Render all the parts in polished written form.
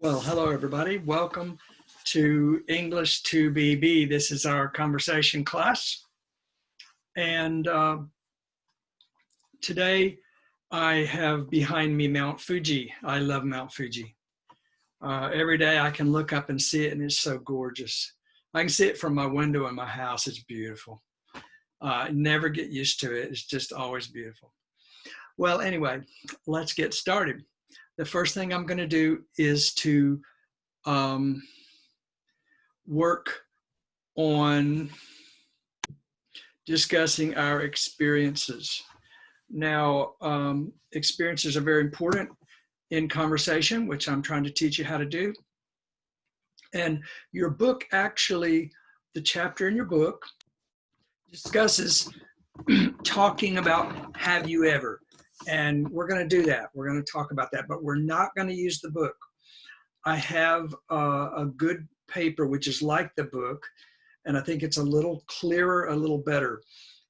Well, hello, everybody. Welcome to English 2BB. This is our conversation class. And today I have behind me Mount Fuji. I love Mount Fuji. Every day I can look up and see it, and it's so gorgeous. I can see it from my window in my house. It's beautiful. I never get used to it. It's just always beautiful. Well, anyway, let's get started. The first thing I'm going to do is to work on discussing our experiences. Now, experiences are very important in conversation, which I'm trying to teach you how to do. And your book actually, the chapter in your book discusses talking about have you ever. And we're going to do that. We're going to talk about that, but we're not going to use the book. I have a good paper, which is like the book, and I think it's a little clearer, a little better.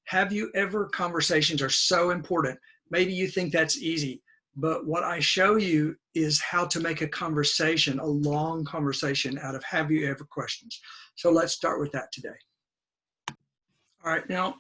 Have you ever conversations are so important. Maybe you think that's easy, but what I show you is how to make a conversation, a long conversation out of have you ever questions. So let's start with that today. All right, now,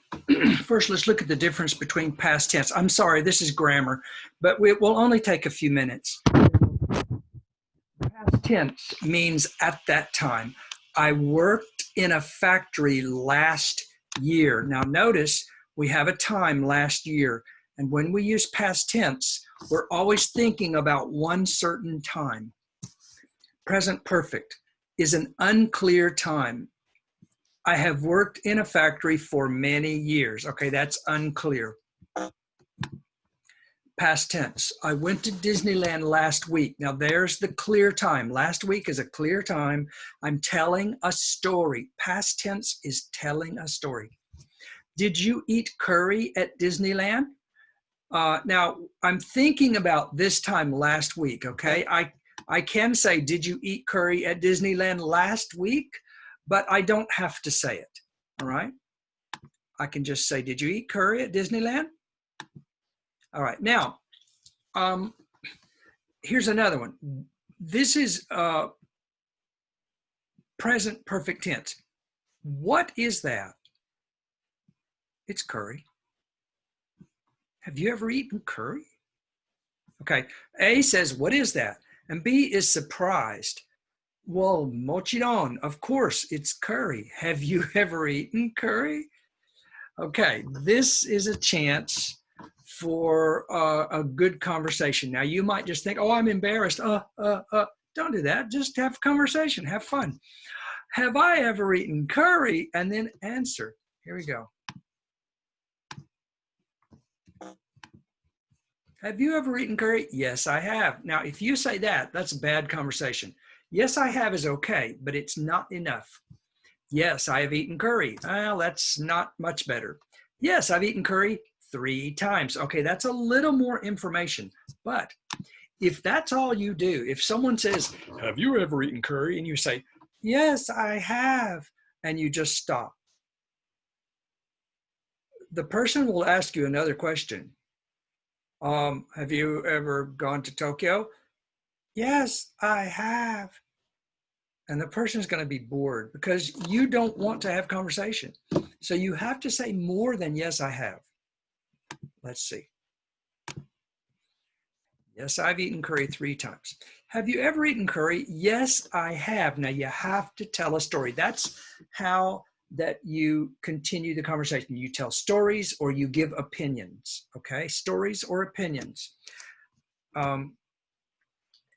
first let's look at the difference between past tense. I'm sorry, this is grammar, but it will only take a few minutes. Past tense means at that time. I worked in a factory last year. Now notice we have a time last year, and when we use past tense, we're always thinking about one certain time. Present perfect is an unclear time. I have worked in a factory for many years. Okay, that's unclear. Past tense, I went to Disneyland last week. Now there's the clear time. Last week is a clear time. I'm telling a story. Past tense is telling a story. Did you eat curry at Disneyland? Now I'm thinking about this time last week, okay? I can say, did you eat curry at Disneyland last week? But I don't have to say it, all right? I can just say, did you eat curry at Disneyland? All right, now, here's another one. This is present perfect tense. What is that? It's curry. Have you ever eaten curry? Okay, A says, what is that? And B is surprised. Well, mochiron, of course, it's curry. Have you ever eaten curry? Okay, this is a chance for a good conversation. Now, you might just think, oh, I'm embarrassed. Don't do that. Just have a conversation. Have fun. Have I ever eaten curry? And then answer. Here we go. Have you ever eaten curry? Yes, I have. Now, if you say that, that's a bad conversation. Yes, I have is okay, but it's not enough. Yes, I have eaten curry. Well, that's not much better. Yes, I've eaten curry 3 times. Okay, that's a little more information. But if that's all you do, if someone says, have you ever eaten curry? And you say, yes, I have, and you just stop. The person will ask you another question. Have you ever gone to Tokyo? Yes, I have. And the person is going to be bored because you don't want to have conversation. So you have to say more than yes, I have. Let's see. Yes, I've eaten curry 3 times. Have you ever eaten curry? Yes, I have. Now you have to tell a story. That's how that you continue the conversation. You tell stories or you give opinions, okay? Stories or opinions.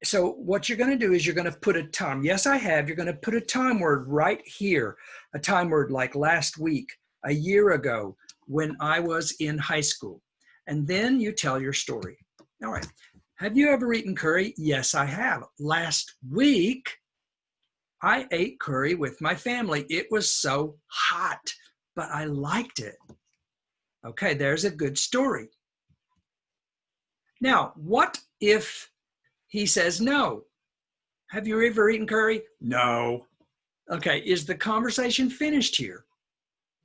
So what you're going to do is you're going to put a time. Yes, I have. You're going to put a time word right here, a time word like last week, a year ago, when I was in high school. And then you tell your story. All right. Have you ever eaten curry? Yes, I have. Last week, I ate curry with my family. It was so hot, but I liked it. Okay, there's a good story. Now, what if he says no? Have you ever eaten curry? No. Okay, is the conversation finished here?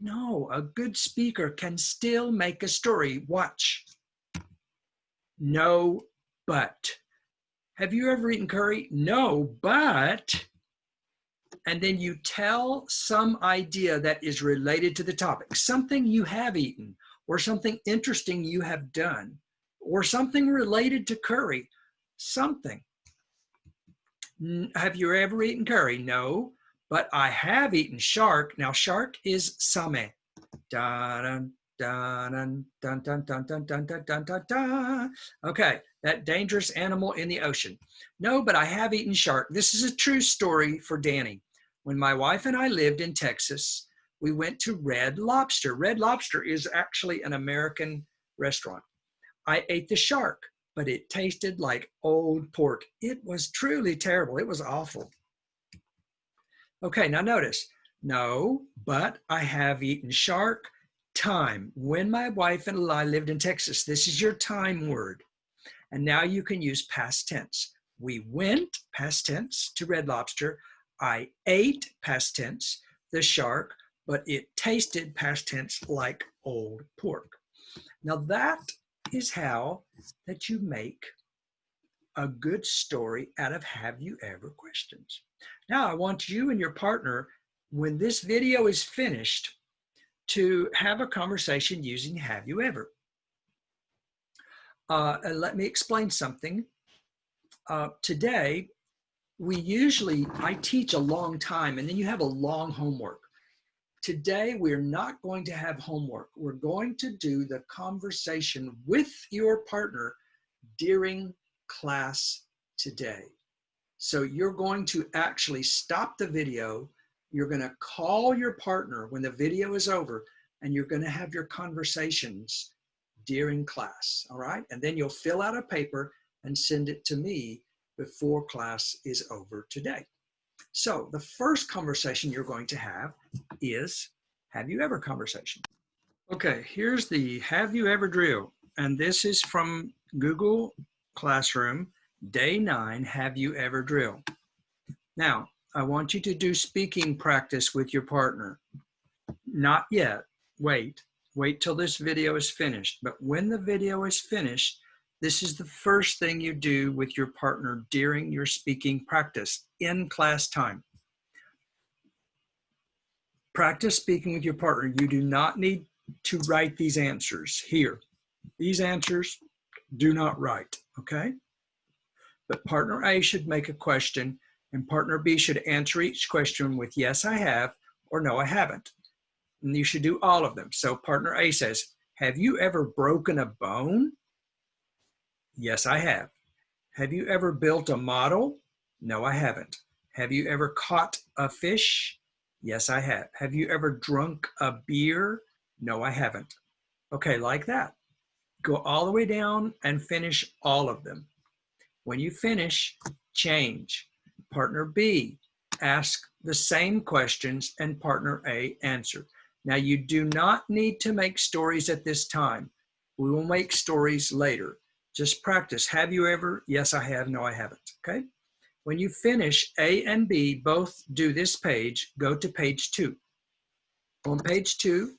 No, a good speaker can still make a story. Watch. No, but. Have you ever eaten curry? No, but, and then you tell some idea that is related to the topic, something you have eaten, or something interesting you have done, or something related to curry, something. Have you ever eaten curry? No, but I have eaten shark. Now, shark is same. Dun, dun, dun, dun, dun, dun, dun, dun, dun, dun, dun. Okay, that dangerous animal in the ocean. No, but I have eaten shark. This is a true story for Danny. When my wife and I lived in Texas, we went to Red Lobster. Red Lobster is actually an American restaurant. I ate the shark, but it tasted like old pork. It was truly terrible. It was awful. Okay, now notice, no, but I have eaten shark. Time, when my wife and I lived in Texas. This is your time word. And now you can use past tense. We went, past tense, to Red Lobster. I ate, past tense, the shark, but it tasted, past tense, like old pork. Now that is how that you make a good story out of have you ever questions. Now I want you and your partner, when this video is finished, to have a conversation using have you ever. And let me explain something. Today, I teach a long time and then you have a long homework. Today, we're not going to have homework. We're going to do the conversation with your partner during class today. So you're going to actually stop the video. You're going to call your partner when the video is over, and you're going to have your conversations during class, all right? And then you'll fill out a paper and send it to me before class is over today. So the first conversation you're going to have is have you ever conversation. Okay, here's the have you ever drill. And this is from Google Classroom, day 9, have you ever drill. Now, I want you to do speaking practice with your partner. Not yet, wait till this video is finished. But when the video is finished, this is the first thing you do with your partner during your speaking practice in class time. Practice speaking with your partner. You do not need to write these answers here. These answers do not write, okay? But partner A should make a question and partner B should answer each question with yes, I have, or no, I haven't. And you should do all of them. So partner A says, have you ever broken a bone? Yes, I have. Have you ever built a model? No, I haven't. Have you ever caught a fish? Yes, I have. Have you ever drunk a beer? No, I haven't. Okay, like that. Go all the way down and finish all of them. When you finish, change. Partner B, ask the same questions and partner A answer. Now you do not need to make stories at this time. We will make stories later. Just practice. Have you ever? Yes, I have. No, I haven't. Okay. When you finish, A and B both do this page. Go to page 2. On page 2,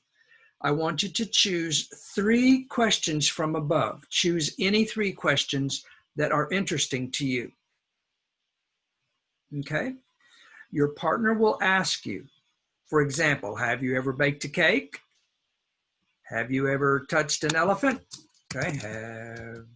I want you to choose 3 questions from above. Choose any 3 questions that are interesting to you. Okay. Your partner will ask you, for example, have you ever baked a cake? Have you ever touched an elephant? Okay. Have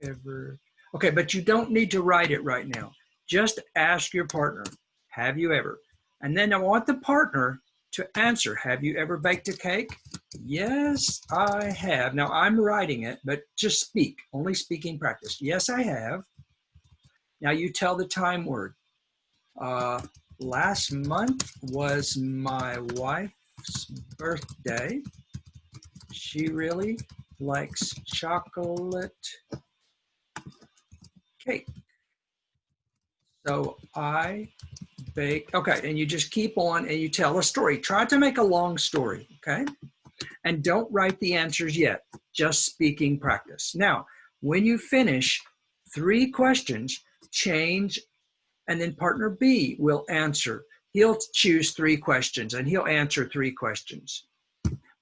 ever. Okay, but you don't need to write it right now. Just ask your partner, have you ever? And then I want the partner to answer, have you ever baked a cake? Yes, I have. Now I'm writing it, but just speak, only speaking practice. Yes, I have. Now you tell the time word. Last month was my wife's birthday. She really likes chocolate cake. So I bake, okay, and you just keep on and you tell a story. Try to make a long story, okay? And don't write the answers yet, just speaking practice. Now, when you finish 3 questions, change, and then partner B will answer. He'll choose 3 questions and he'll answer 3 questions.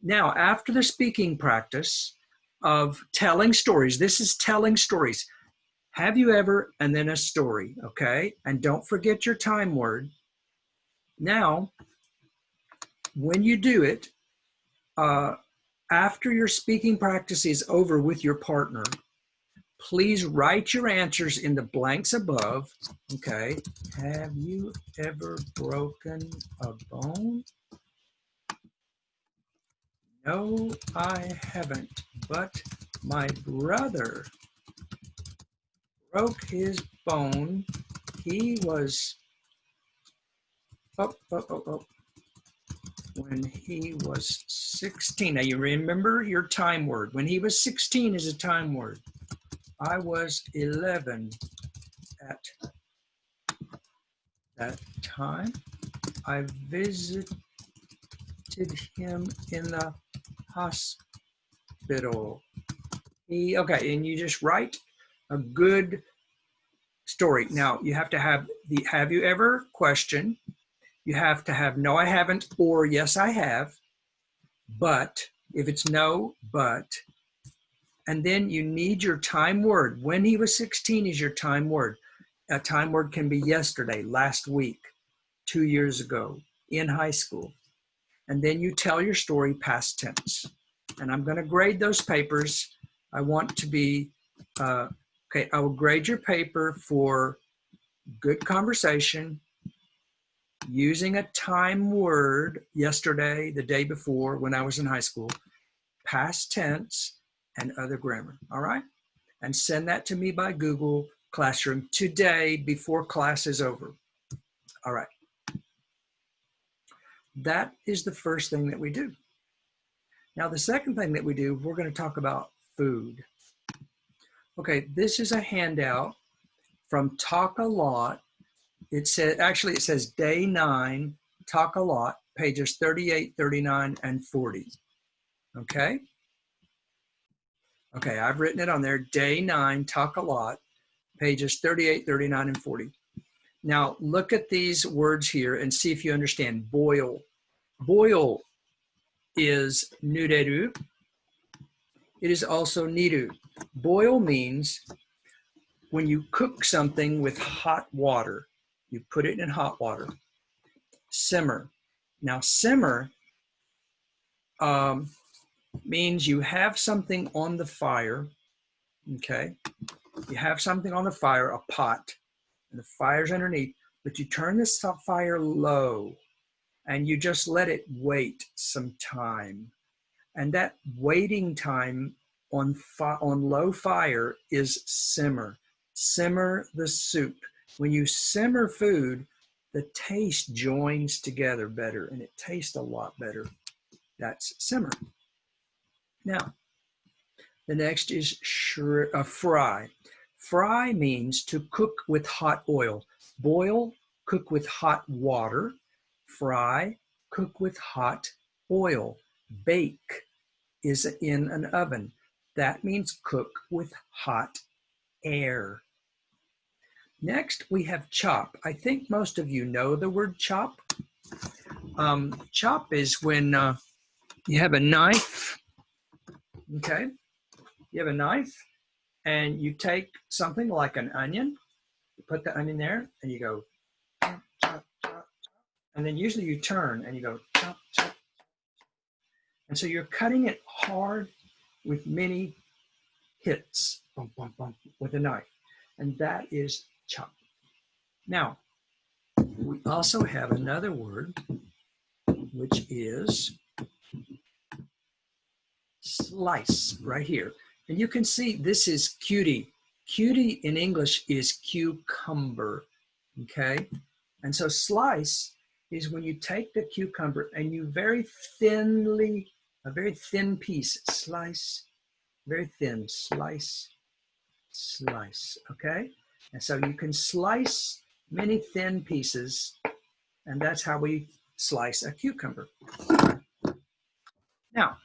Now, after the speaking practice of telling stories, this is telling stories. Have you ever, and then a story, okay? And don't forget your time word. Now, when you do it, after your speaking practice is over with your partner, please write your answers in the blanks above, okay? Have you ever broken a bone? No, I haven't, but my brother broke his bone. He was, when he was 16. Now you remember your time word. When he was 16 is a time word. I was 11 at that time. I visited him in the hospital. Okay, and you just write a good story. Now you have to have the have you ever question. You have to have no, I haven't, or yes, I have. But if it's no, but, and then you need your time word. When he was 16 is your time word. A time word can be yesterday, last week, 2 years ago, in high school. And then you tell your story past tense. And I'm going to grade those papers. I want to be, okay, I will grade your paper for good conversation, using a time word yesterday, the day before, when I was in high school, past tense, and other grammar, all right? And send that to me by Google Classroom today before class is over. All right. That is the first thing that we do. Now, the second thing that we do, we're going to talk about food. Okay, this is a handout from Talk a Lot. It says day 9, Talk a Lot, pages 38, 39, and 40. Okay? Okay, I've written it on there, day 9, Talk a Lot, pages 38, 39, and 40. Now, look at these words here and see if you understand. Boil. Boil is nureru. It is also niru. Boil means when you cook something with hot water, you put it in hot water. Simmer. Now, simmer means you have something on the fire, okay? You have something on the fire, a pot, and the fire's underneath, but you turn this fire low and you just let it wait some time. And that waiting time on low fire is simmer. Simmer the soup. When you simmer food, the taste joins together better and it tastes a lot better. That's simmer. Now, the next is fry. Fry means to cook with hot oil. Boil, cook with hot water. Fry, cook with hot oil. Bake is in an oven. That means cook with hot air. Next, we have chop. I think most of you know the word chop. Chop is when you have a knife, okay? You have a knife and you take something like an onion, you put the onion there and you go chop, chop, chop, and then usually you turn and you go chop, chop. And so you're cutting it hard with many hits, bump, bump, bump, with a knife. And that is chop. Now, we also have another word, which is slice right here. And you can see this is cutie. Cutie in English is cucumber, okay? And so slice is when you take the cucumber and you very thinly, a very thin piece, slice, very thin, slice, slice, okay? And so you can slice many thin pieces, and that's how we slice a cucumber. Now,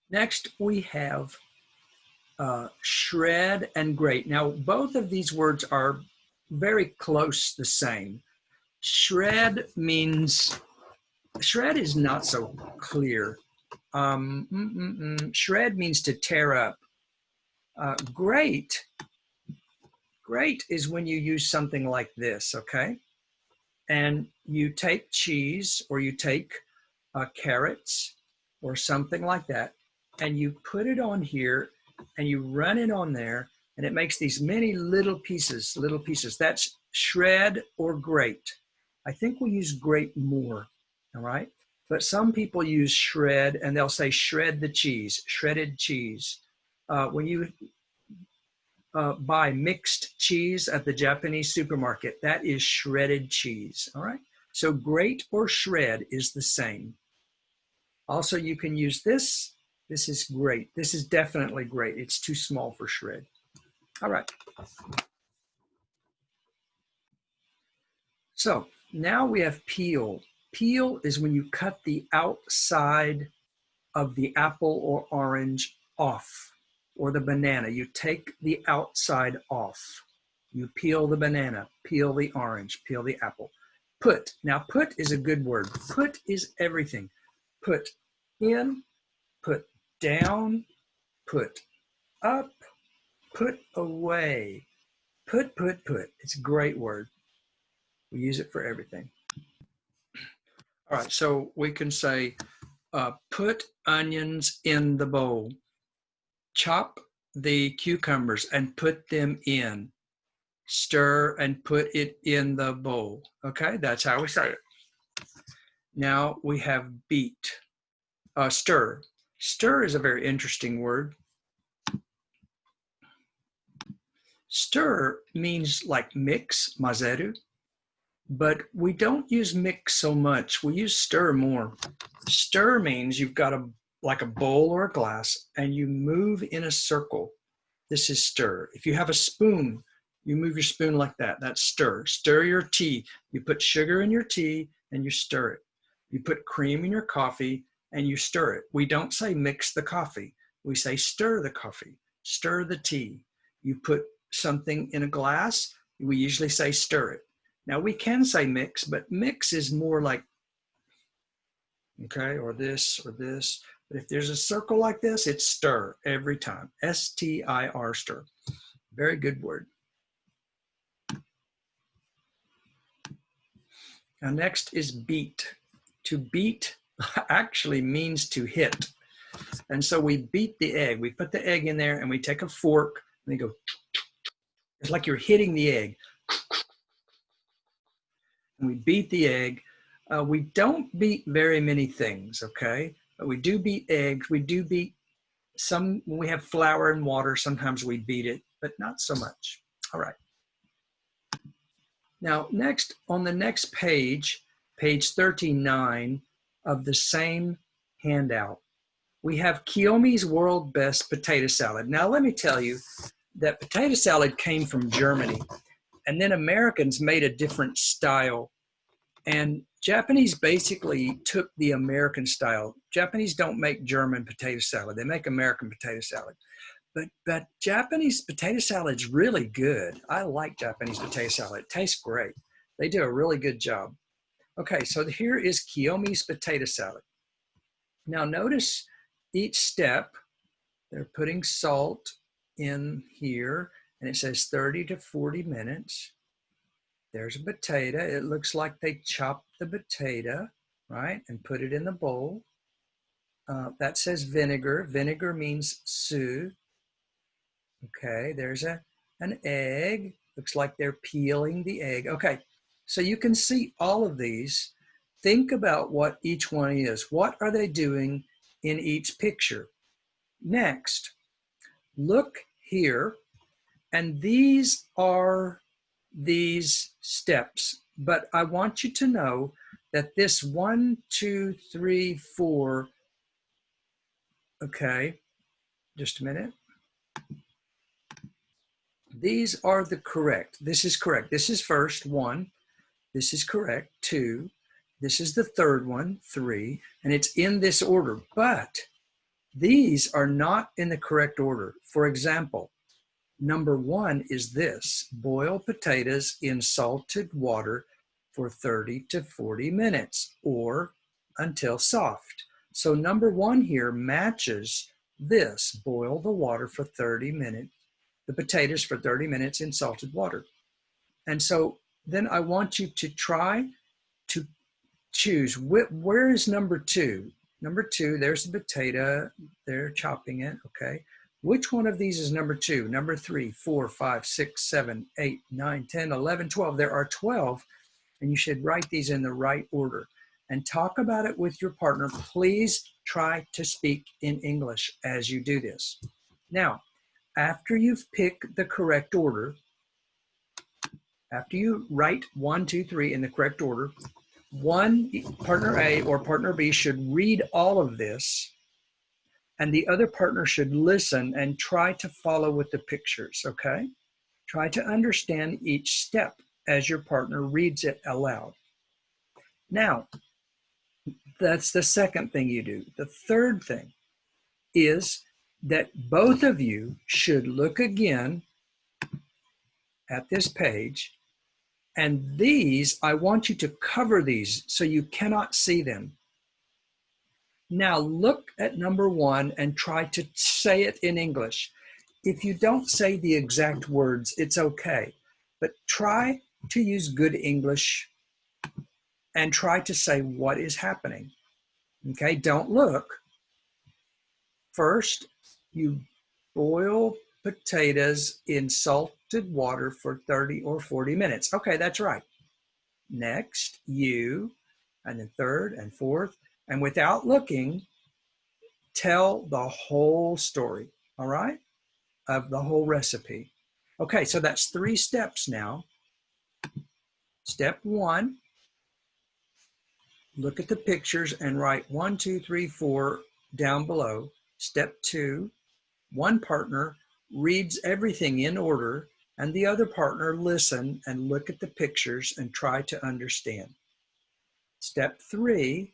next we have shred and grate. Now, both of these words are very close the same. Shred means, shred is not so clear. Shred means to tear up. Great is when you use something like this, okay? And you take cheese or you take carrots or something like that, and you put it on here and you run it on there, and it makes these many little pieces. That's shred or grate. I think we use grate more, all right? But some people use shred, and they'll say shred the cheese, shredded cheese. When you buy mixed cheese at the Japanese supermarket, that is shredded cheese, all right? So grate or shred is the same. Also, you can use this. This is great. This is definitely great. It's too small for shred. All right. So now we have peel. Peel is when you cut the outside of the apple or orange off, or the banana. You take the outside off. You peel the banana, peel the orange, peel the apple. Put. Now, put is a good word. Put is everything. Put in, put down, put up, put away. Put. It's a great word. We use it for everything. All right, so we can say, put onions in the bowl. Chop the cucumbers and put them in. Stir and put it in the bowl. Okay, that's how we say it. Now we have beat. Stir. Stir is a very interesting word. Stir means like mix, mazeru, but we don't use mix so much. We use stir more. Stir means you've got like a bowl or a glass and you move in a circle. This is stir. If you have a spoon, you move your spoon like that. That's stir. Stir your tea. You put sugar in your tea and you stir it. You put cream in your coffee and you stir it. We don't say mix the coffee. We say stir the coffee, stir the tea. You put something in a glass, we usually say stir it. Now we can say mix, but mix is more like, okay, or this or this. But if there's a circle like this, it's stir every time. S-T-I-R, stir. Very good word. Now next is beat. To beat actually means to hit. And so we beat the egg. We put the egg in there and we take a fork and we go, it's like you're hitting the egg. And we beat the egg. We don't beat very many things, okay? But we do beat eggs. We do beat some, when we have flour and water, sometimes we beat it, but not so much. All right. Now, next, on the next page, page 39 of the same handout, we have Kiyomi's World Best Potato Salad. Now, let me tell you that potato salad came from Germany, and then Americans made a different style. And Japanese basically took the American style. Japanese don't make German potato salad. They make American potato salad. But Japanese potato salad is really good. I like Japanese potato salad. It tastes great. They do a really good job. Okay, so here is Kiyomi's potato salad. Now notice each step, they're putting salt in here, and it says 30 to 40 minutes. There's a potato. It looks like they chopped the potato, right, and put it in the bowl. That says vinegar. Vinegar means su. Okay, there's an egg. Looks like they're peeling the egg. Okay, so you can see all of these. Think about what each one is. What are they doing in each picture? Next, look here, and these are these steps. But I want you to know that this 1, 2, 3, 4, okay, just a minute. These are the correct. This is correct. This is first, 1. This is correct, 2. This is the third one, 3. And it's in this order. But these are not in the correct order. For example, number 1 is this: boil potatoes in salted water for 30 to 40 minutes or until soft. So number 1 here matches this: boil the water for 30 minutes the potatoes for 30 minutes in salted water. And so then I want you to try to choose, where is number 2? Number 2, there's the potato, they're chopping it, okay. Which one of these is number 2? Number 3, 4, 5, 6, 7, 8, 9, 10, 11, 12. There are 12, and you should write these in the right order. And talk about it with your partner. Please try to speak in English as you do this. Now, after you've picked the correct order, after you write 1, 2, 3 in the correct order, partner A or partner B should read all of this, and the other partner should listen and try to follow with the pictures, okay? Try to understand each step as your partner reads it aloud. Now, that's the second thing you do. The third thing is that both of you should look again at this page, and these, I want you to cover these so you cannot see them. Now look at number 1 and try to say it in English. If you don't say the exact words, it's okay, but try to use good English and try to say what is happening. Okay, don't look. First, you boil potatoes in salted water for 30 or 40 minutes. Okay, that's right. Next, and then third and fourth, and without looking, tell the whole story, all right, of the whole recipe. Okay, so that's 3 steps now. Step 1, look at the pictures and write 1, 2, 3, 4 down below. Step 2, one partner reads everything in order, and the other partner listen and look at the pictures and try to understand. Step 3,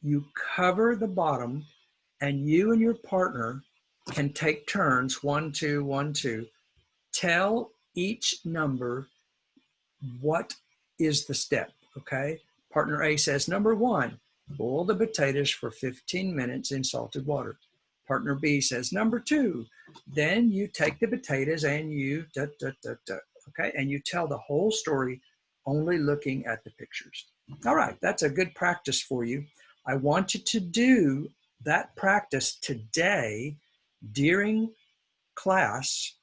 you cover the bottom, and you and your partner can take turns, 1, 2, 1, 2. Tell each number what is the step, okay? Partner A says, number 1, boil the potatoes for 15 minutes in salted water. Partner B says, number 2, then you take the potatoes and you okay? And you tell the whole story only looking at the pictures. All right, that's a good practice for you. I want you to do that practice today during class,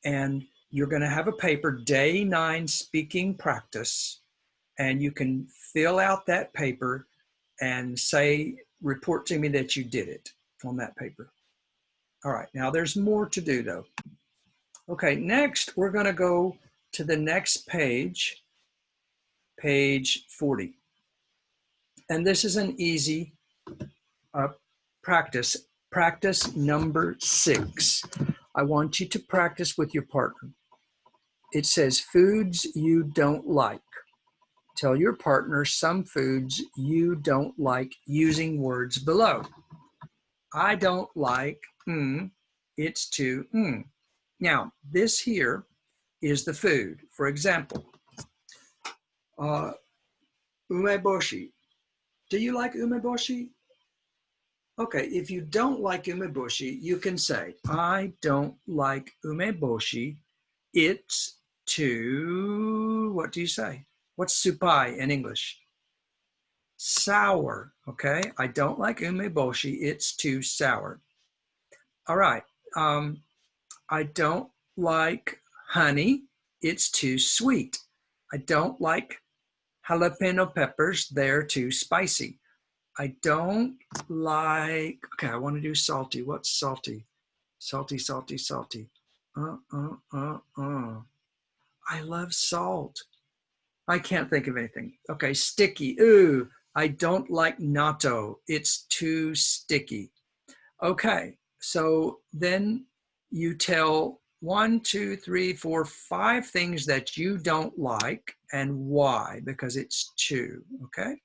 and you're going to have a paper, day 9 speaking practice, and you can fill out that paper and report to me that you did it on that paper. All right, now there's more to do though. Okay, next we're going to go to the next page, page 40. And this is an easy practice. Practice number 6. I want you to practice with your partner. It says foods you don't like. Tell your partner some foods you don't like using words below. I don't like, it's too, Now, this here is the food. For example, umeboshi. Do you like umeboshi? Okay, if you don't like umeboshi, you can say, I don't like umeboshi. It's too, what do you say? What's supai in English? Sour, okay? I don't like umeboshi. It's too sour. All right. I don't like honey. It's too sweet. I don't like jalapeno peppers. They're too spicy. I don't like, okay, I want to do salty. What's salty? Salty, salty, salty. I love salt. I can't think of anything. Okay, sticky. Ooh, I don't like natto. It's too sticky. Okay, so then you tell 1, 2, 3, 4, 5 things that you don't like and why, because it's 2, okay?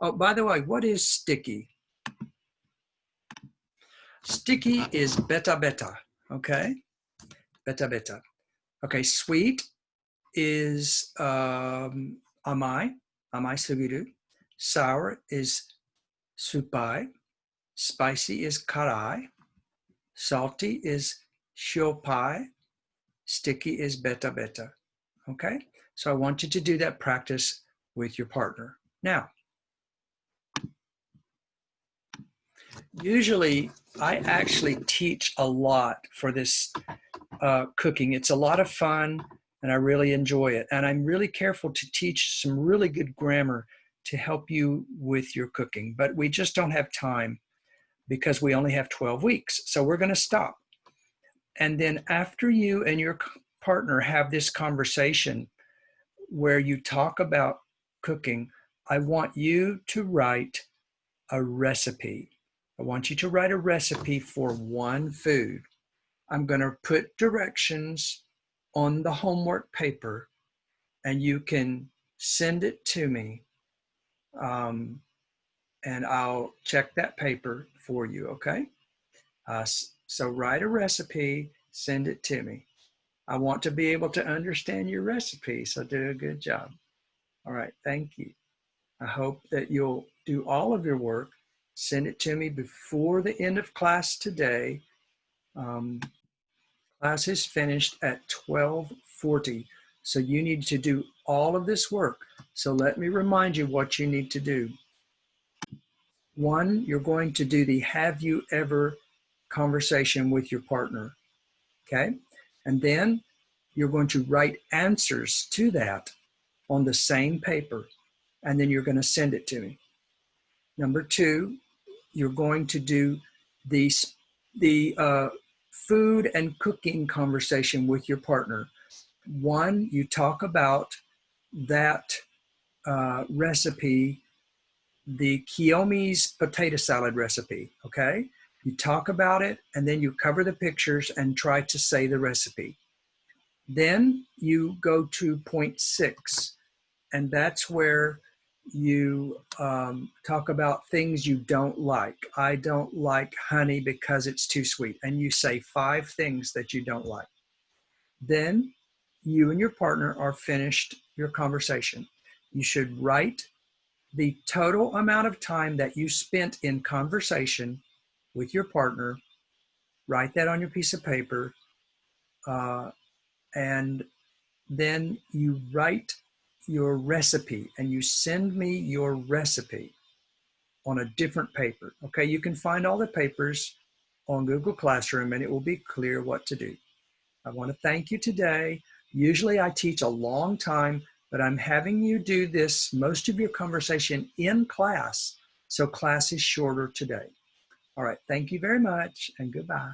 Oh, by the way, what is sticky? Sticky is beta beta, okay? Beta beta. Okay, sweet is amai sugiru. Sour is supai. Spicy is karai. Salty is Shiopai, sticky is beta beta. Okay? So I want you to do that practice with your partner. Now, usually I actually teach a lot for this cooking. It's a lot of fun and I really enjoy it. And I'm really careful to teach some really good grammar to help you with your cooking. But we just don't have time because we only have 12 weeks. So we're going to stop. And then after you and your partner have this conversation where you talk about cooking, I want you to write a recipe. I want you to write a recipe for one food. I'm going to put directions on the homework paper and you can send it to me. And I'll check that paper for you, okay? So write a recipe, send it to me. I want to be able to understand your recipe, so do a good job. All right, thank you. I hope that you'll do all of your work. Send it to me before the end of class today. Class is finished at 12:40, so you need to do all of this work. So let me remind you what you need to do. One, you're going to do the have you ever conversation with your partner, okay? And then you're going to write answers to that on the same paper, and then you're going to send it to me. Number two, you're going to do the food and cooking conversation with your partner. One, you talk about that recipe, the Kiyomi's potato salad recipe, okay? You talk about it and then you cover the pictures and try to say the recipe. Then you go to point 6, and that's where you talk about things you don't like. I don't like honey because it's too sweet. And you say 5 things that you don't like. Then you and your partner are finished your conversation. You should write the total amount of time that you spent in conversation with your partner. Write that on your piece of paper. And then you write your recipe and you send me your recipe on a different paper. Okay, you can find all the papers on Google Classroom and it will be clear what to do. I want to thank you today. Usually I teach a long time, but I'm having you do this, most of your conversation in class, so class is shorter today. All right, thank you very much and goodbye.